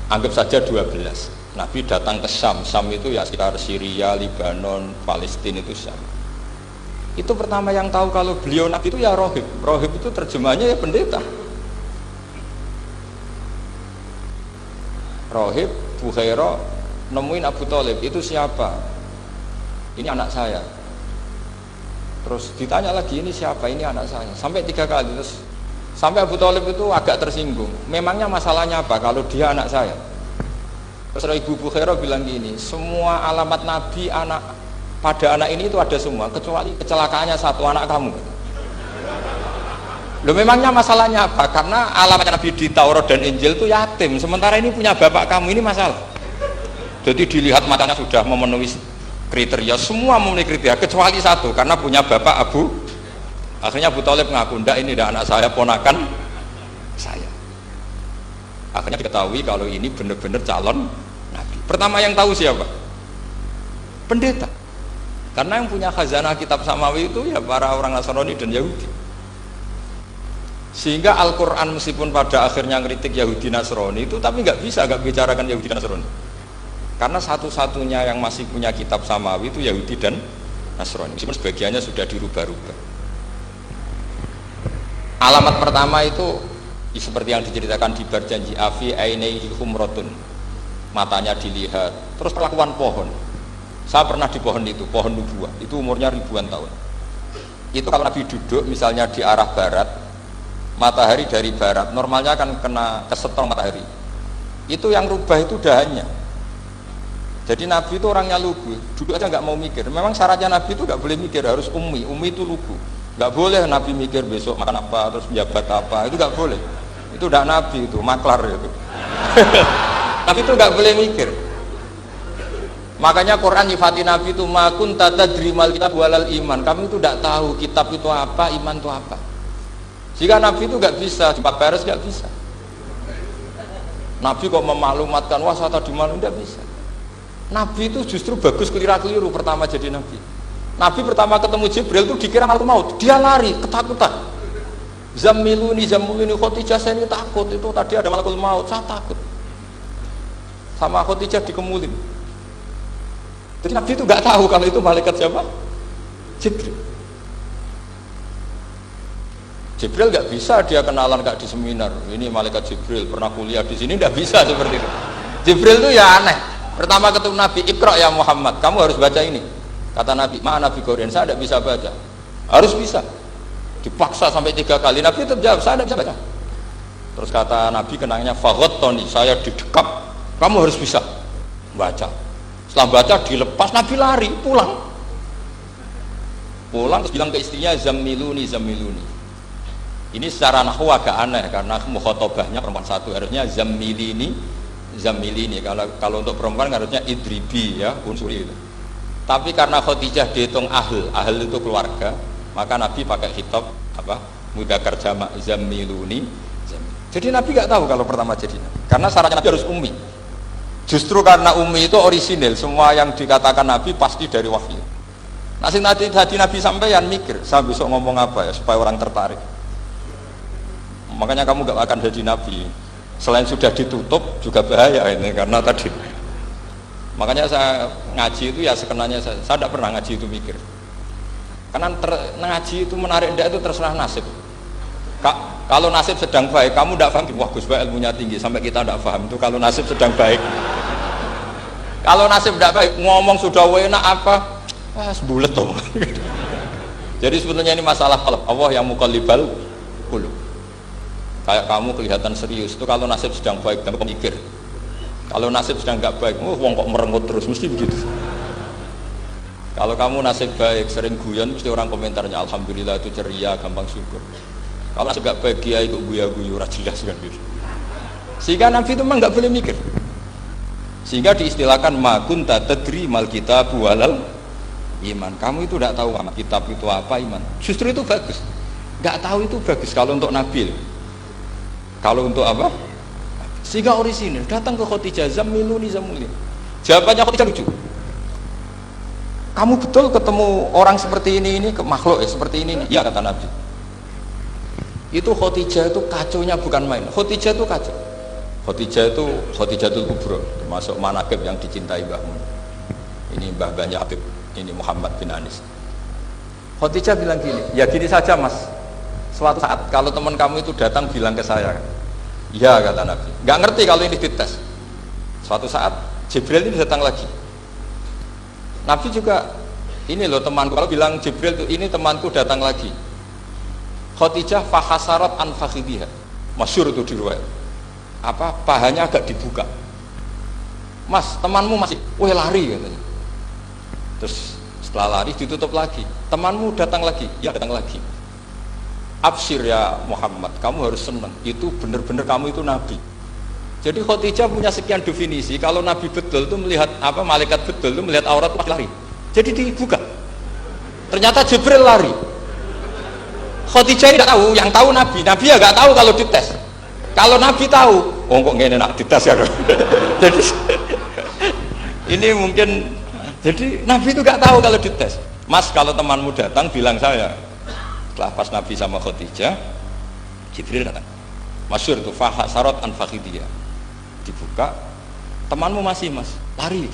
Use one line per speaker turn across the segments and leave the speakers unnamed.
Anggap saja 12. Nabi datang ke Syam. Syam itu ya sekitar Syria, Lebanon, Palestina, itu Syam. Itu pertama yang tahu kalau beliau Nabi itu ya rohib. Rohib itu terjemahnya ya pendeta. Rohib, Bukhaira nemuin Abu Thalib, itu siapa? Ini anak saya. Terus ditanya lagi, ini siapa? Ini anak saya. Sampai 3 kali. Terus sampai Abu Thalib itu agak tersinggung. Memangnya masalahnya apa kalau dia anak saya? Terus Ibu Bukhaira bilang gini, semua alamat Nabi pada anak ini itu ada semua, kecuali kecelakaannya satu, anak kamu. Loh, memangnya masalahnya apa? Karena alamat Nabi di Taurat dan Injil itu yatim, sementara ini punya bapak kamu, ini masalah. Jadi dilihat matanya sudah memenuhi kriteria, semua memenuhi kriteria kecuali satu, karena punya bapak Abu. Akhirnya Abu Thalib ngaku, ndak, ini ndak anak saya, ponakan saya. Akhirnya diketahui kalau ini benar-benar calon Nabi. Pertama yang tahu siapa? Pendeta. Karena yang punya khazanah kitab samawi itu ya para orang Nasrani dan Yahudi. Sehingga Al-Quran meskipun pada akhirnya ngeritik Yahudi Nasrani itu, tapi nggak bicarakan Yahudi Nasrani. Karena satu-satunya yang masih punya kitab samawi itu Yahudi dan Nasrani. Meskipun sebagiannya sudah dirubah-rubah. Alamat pertama itu seperti yang diceritakan di berjanji, afi ainaihi humratun, matanya dilihat. Terus perlakuan pohon, saya pernah di pohon itu, pohon nubuah, itu umurnya ribuan tahun. Itu kalau Nabi duduk misalnya di arah barat, matahari dari barat, normalnya akan kena kesetong matahari, itu yang rubah itu dahannya. Jadi Nabi itu orangnya lugu, duduk aja nggak mau mikir. Memang syaratnya Nabi itu nggak boleh mikir, harus ummi itu lugu. Nggak boleh Nabi mikir besok makan apa, terus jabat apa, itu nggak boleh. Itu udah Nabi, itu maklar itu. Tapi itu nggak boleh mikir. Makanya Quran nyifati Nabi itu makun tata drimal kitab walal iman. Kamu itu tidak tahu kitab itu apa, iman itu apa. Jika Nabi itu nggak bisa, Pak Baris nggak bisa. Nabi kok memaklumatkan wasata di mana, nggak bisa. Nabi itu justru bagus keliru pertama jadi Nabi. Nabi pertama ketemu Jibril itu dikira malaikat maut, dia lari ketakutan. Zammiluni Khadijah, saya ini takut, itu tadi ada malaikat maut, saya takut. Sama Khadijah dikemulin. Jadi Nabi itu nggak tahu kalau itu malaikat siapa? Jibril. Jibril nggak bisa dia kenalan nggak di seminar. Ini malaikat Jibril pernah kuliah di sini, nggak bisa seperti itu. Jibril itu ya aneh. Pertama ketemu Nabi, Iqra ya Muhammad, kamu harus baca ini. Kata Nabi, mana Nabi Korean, saya tidak bisa baca. Harus bisa. Dipaksa sampai 3 kali, Nabi tetap jawab, saya tidak bisa baca. Terus kata Nabi kenangnya, Tony, saya didekap, kamu harus bisa baca. Setelah baca dilepas, Nabi lari pulang terus bilang ke istrinya, Zammiluni. Ini secara nahwu agak aneh karena mukhotobahnya perempuan satu, harusnya Zammilini. Kalau untuk perempuan harusnya idribi, ya, unsuri itu. Tapi karena Khadijah dihitung ahl itu keluarga, maka Nabi pakai khitab mudzakkar jamak, Zammiluni. Jadi Nabi nggak tahu kalau pertama jadi Nabi, karena syaratnya Nabi harus ummi. Justru karena ummi itu orisinil, semua yang dikatakan Nabi pasti dari wahyu. Nanti Nabi sampeyan mikir, saya besok ngomong apa ya supaya orang tertarik. Makanya kamu nggak akan jadi Nabi. Selain sudah ditutup juga bahaya ini, karena tadi. Makanya saya ngaji itu ya sekenanya, saya tidak pernah ngaji itu mikir. Karena ngaji itu menarik tidak itu terserah nasib. Kalau nasib sedang baik, kamu tidak paham, wah Gus Baik ilmunya tinggi sampai kita tidak paham itu kalau nasib sedang baik. Kalau nasib tidak baik, ngomong sudah enak apa, sebulet tuh. Jadi sebetulnya ini masalah qalb, Allah yang muqallibal qulub. Kayak kamu kelihatan serius itu kalau nasib sedang baik dan mikir. Kalau nasib sedang nggak baik, wong kok merengut terus, mesti begitu. Kalau kamu nasib baik, sering guyon, mesti orang komentarnya alhamdulillah itu ceria, gampang syukur. Kalau nasib nggak baik, kiai kok guya-guyu, jelas kan gitu. Sehingga Nabi itu memang nggak boleh mikir. Sehingga diistilahkan makun tadri mal kitab walal iman. Kamu itu tidak tahu kitab itu apa, iman. Justru itu bagus. Nggak tahu itu bagus kalau untuk Nabi. Kalau untuk apa? Sehingga orisinil datang ke Khadijah, Zammiluni. Jawabannya Khadijah lucu. Kamu betul ketemu orang seperti ini ke makhluk ya seperti ini? Ya, kata Nabi. Itu Khadijah itu kacaunya bukan main. Khadijah itu kacau. Khadijah itu Khadijatul Kubra, termasuk manaqib yang dicintai Mbahmu. Ini Mbah Banyak Habib, ini Muhammad bin Anis. Khadijah bilang gini, ya gini saja mas, suatu saat kalau teman kamu itu datang bilang ke saya, ya kata Nabi, nggak ngerti kalau ini dites. Suatu saat Jibril ini datang lagi. Nabi juga, ini loh temanku, kalau bilang Jibril itu ini temanku datang lagi. Khadijah fahasarat an fakhidhiha, masyhur itu di riwayat. Apa pahanya agak dibuka. Mas, temanmu masih, weh lari katanya. Terus setelah lari ditutup lagi. Temanmu datang lagi, ya datang lagi. Absyir ya Muhammad, kamu harus senang. Itu benar-benar kamu itu nabi. Jadi Khadijah punya sekian definisi. Kalau nabi betul itu melihat apa, malaikat betul itu melihat aurat lari. Jadi dibuka. Ternyata Jibril lari. Khadijah tidak tahu, yang tahu nabi. Nabi ya nggak tahu kalau dites. Kalau nabi tahu, oh kok ngene nak dites ya. Jadi ini mungkin, jadi nabi itu nggak tahu kalau dites. Mas, kalau temanmu datang bilang saya. Setelah pas nabi sama Khadijah, Jibril datang. Masyhur itu fahasarat an fakhidhiha. Dibuka, temanmu masih mas, lari.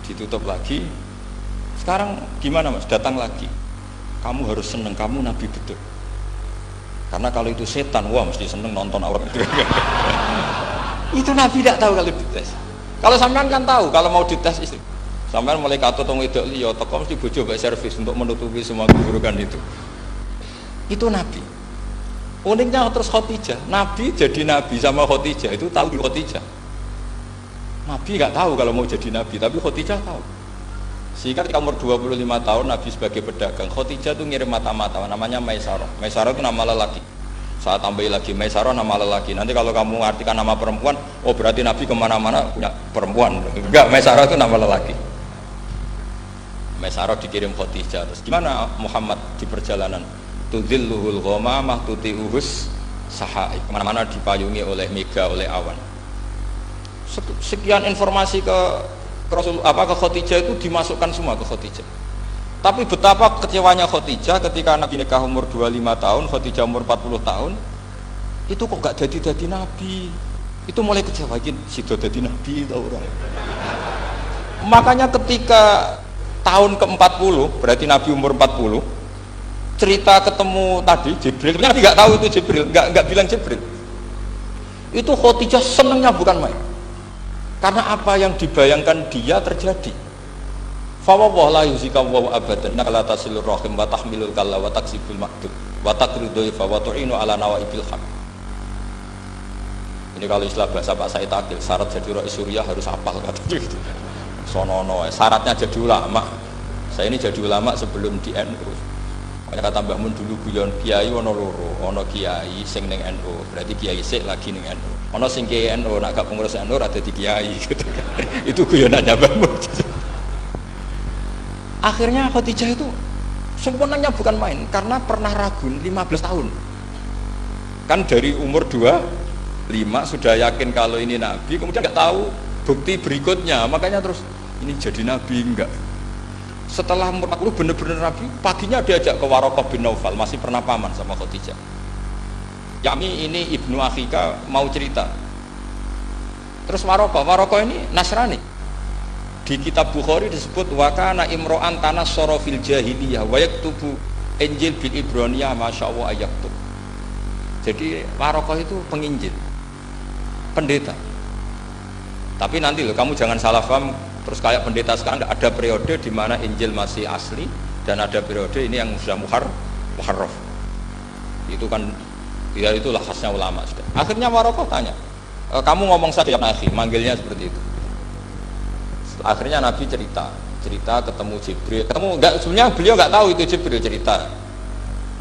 Ditutup lagi. Sekarang gimana mas? Datang lagi. Kamu harus seneng, kamu nabi betul. Karena kalau itu setan, wah mesti seneng nonton aurat. Itu nabi tidak tahu kalau dites. Kalau sampean kan tahu, kalau mau dites istri. Sampean mulai katut tong wedok liya, teko mesti bojo mbek servis untuk menutupi semua keburukan itu. Itu nabi. Uniknya terus Khadijah, nabi jadi nabi sama Khadijah itu tahu Khadijah. Nabi nggak tahu kalau mau jadi nabi, tapi Khadijah tahu. Sehingga ketika umur 25 tahun Nabi sebagai pedagang, Khadijah itu ngirim mata-mata namanya Maisarah. Maisarah itu nama lelaki. Saya tambahin lagi, Maisarah nama lelaki. Nanti kalau kamu artikan nama perempuan, oh berarti Nabi kemana-mana punya perempuan. Enggak, Maisarah itu nama lelaki. Maisarah dikirim Khadijah. Terus gimana Muhammad di perjalanan? Tudhilluhul ghamamah tuti'uhus sahaib. Kemana-mana dipayungi oleh mega, oleh awan. Sekian informasi ke Rasul, ke Khadijah itu dimasukkan semua ke Khadijah. Tapi betapa kecewanya Khadijah ketika Nabi nikah umur 25 tahun, Khadijah umur 40 tahun, itu kok gak jadi Nabi. Itu mulai kecewa, sido jadi Nabi tau orang. Makanya ketika tahun ke-40, berarti Nabi umur 40, cerita ketemu tadi Jibril, Nabi gak tahu itu Jibril, gak bilang Jibril. Itu Khadijah senengnya bukan main. Karena apa yang dibayangkan dia terjadi. Fa wallahi la yuzika wa abadan innaka la tasilur rahim wa tahmilul kalla wa taksibul maqdud wa taqridu fa wa tu'inu ala nawaibil haq. Ini kalau istilah bahasa Pak Said Akil, syarat jadi ra'i Suriah harus hafal kata gitu. Sonono, syaratnya jadi ulama. Saya ini jadi ulama sebelum di NU. Kayak kata Mbah Mun dulu guyon kiai ono loro, ono kiai sing ning NU, berarti kiai sik lagi ning NU. Ono sing kiai NU nak gak pengurus NU ora dadi kiai gitu kan. Itu guyonannya Mbah Mun. Akhirnya Khadijah itu sempurnanya bukan main karena pernah ragu 15 tahun. Kan dari umur 25 sudah yakin kalau ini nabi, kemudian nggak tahu bukti berikutnya, makanya terus ini jadi nabi enggak. Setelah umur 40 benar-benar nabi, paginya diajak ke Waraqah bin Naufal, masih pernah paman sama Khadijah. Yami ini ibnu Akhika mau cerita. Terus Waraqah ini Nasrani. Di kitab Bukhari disebut wakana imro'an tanassara fil jahiliyah wa yaktubu Injil bil Ibraniyah masyaallah ayaktub. Jadi Waraqah itu penginjil, pendeta. Tapi nanti loh, kamu jangan salah paham. Terus kayak pendeta sekarang ada periode di mana Injil masih asli dan ada periode ini yang sudah muharraf. Itu kan ya itulah khasnya ulama sudah. Akhirnya Waraqah tanya, kamu ngomong saja ya Nabi, manggilnya seperti itu. Akhirnya Nabi cerita ketemu Jibril, sebenarnya beliau nggak tahu itu Jibril cerita.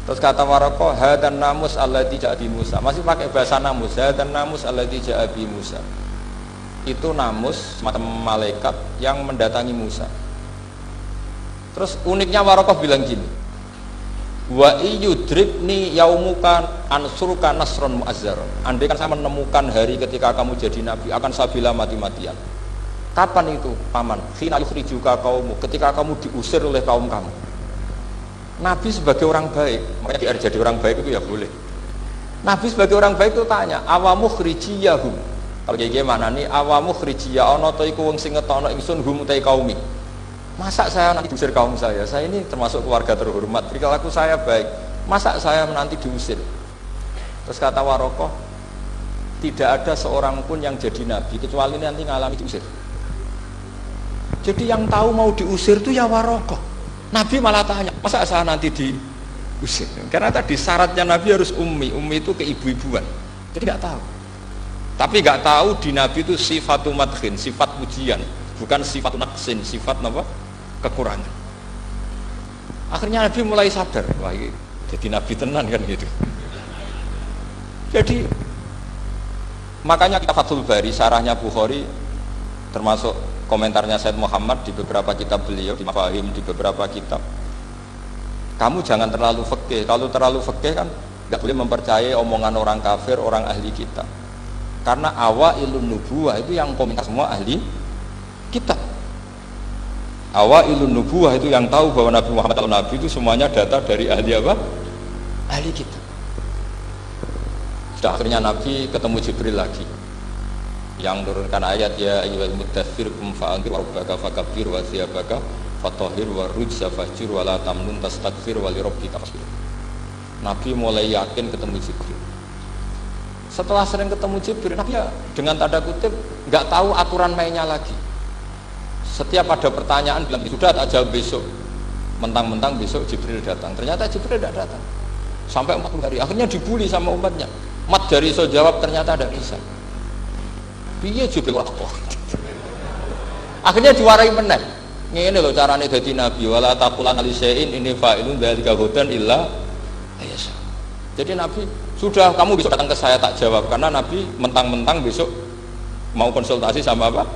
Terus kata Waraqah, hadan namus alladzi ja'a bi Musa, masih pakai bahasa namus, hadan namus alladzi ja'a bi Musa. Itu namus semacam malaikat yang mendatangi Musa. Terus uniknya Waraqah bilang gini, wa iyudrikni yaumuka ansurka nasron muazzar. Andai kan saya menemukan hari ketika kamu jadi nabi, akan saya bila mati-matian. Kapan itu paman? Khina yukhrijuka kaumu, ketika kamu diusir oleh kaum kamu. Nabi sebagai orang baik, makanya jadi orang baik itu ya boleh. Nabi sebagai orang baik itu tanya, awamu khrijiyahum. Kalau kayak gimana nih, awamu khrijiyah ono to iku wong sing ngetokno ingsun hum utai kaumi. Masa saya nanti diusir kaum saya? Saya ini termasuk keluarga terhormat. Perilaku saya baik. Masa saya nanti diusir? Terus kata Warokoh, tidak ada seorang pun yang jadi nabi kecuali nanti ngalami diusir. Jadi yang tahu mau diusir itu ya Warokoh. Nabi malah tanya, masa saya nanti diusir? Karena tadi syaratnya nabi harus ummi. Ummi itu keibu-ibuan. Jadi nggak tahu. Tapi nggak tahu di nabi itu sifatu madkhin, sifat pujian, bukan sifat naqsin, sifat apa? Kekurangan. Akhirnya Nabi mulai sadar, wah ini jadi Nabi tenan kan gitu. Jadi makanya kita Fathul Bari, syarahnya Bukhari, termasuk komentarnya Said Muhammad di beberapa kitab beliau, di Mafahim, di beberapa kitab. Kamu jangan terlalu fikih. Kalau terlalu fikih kan nggak boleh mempercayai omongan orang kafir, orang ahli kitab. Karena awailun nubuwah itu yang komentar semua ahli kitab. Awailun nubuwah itu yang tahu bahwa Nabi Muhammad atau Nabi itu semuanya data dari ahli apa? Ahli kitab. Sudah akhirnya Nabi ketemu Jibril lagi yang menurunkan ayat ya ayyuhal muddaththir qum fa'anzir wa rabbaka fakabbir wa thiyabaka fatahhir wa rujza fahjur wa la tamnun tastakbir wa li rabbika fasbir. Nabi mulai yakin ketemu Jibril. Setelah sering ketemu Jibril, Nabi ya dengan tanda kutip nggak tahu aturan mainnya lagi. Setiap ada pertanyaan bilang sudah tak jawab besok. Mentang-mentang besok Jibril datang. Ternyata Jibril tidak datang. Sampai 40 hari. Akhirnya dibully sama umatnya. Mat dari so jawab ternyata tidak bisa. Piye Jibril kok. Akhirnya diwarai meneh. Ngene lho carane dadi nabi, wala taqulan ali syai'in inni fa'ilun dzalika hudan illa ayasa. Jadi Nabi sudah kamu besok datang ke saya tak jawab karena Nabi mentang-mentang besok mau konsultasi sama apa?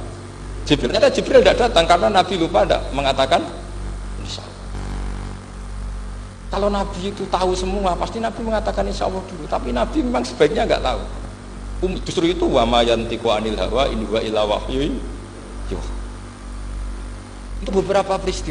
Jibril. Ternyata Jibril tidak datang karena Nabi lupa tidak mengatakan insya Allah. Kalau Nabi itu tahu semua pasti Nabi mengatakan insya Allah dulu. Tapi Nabi memang sebaiknya nggak tahu. Justru itu wa ma yantiqu anil hawa in huwa illa wahyun yuha. Itu beberapa peristiwa.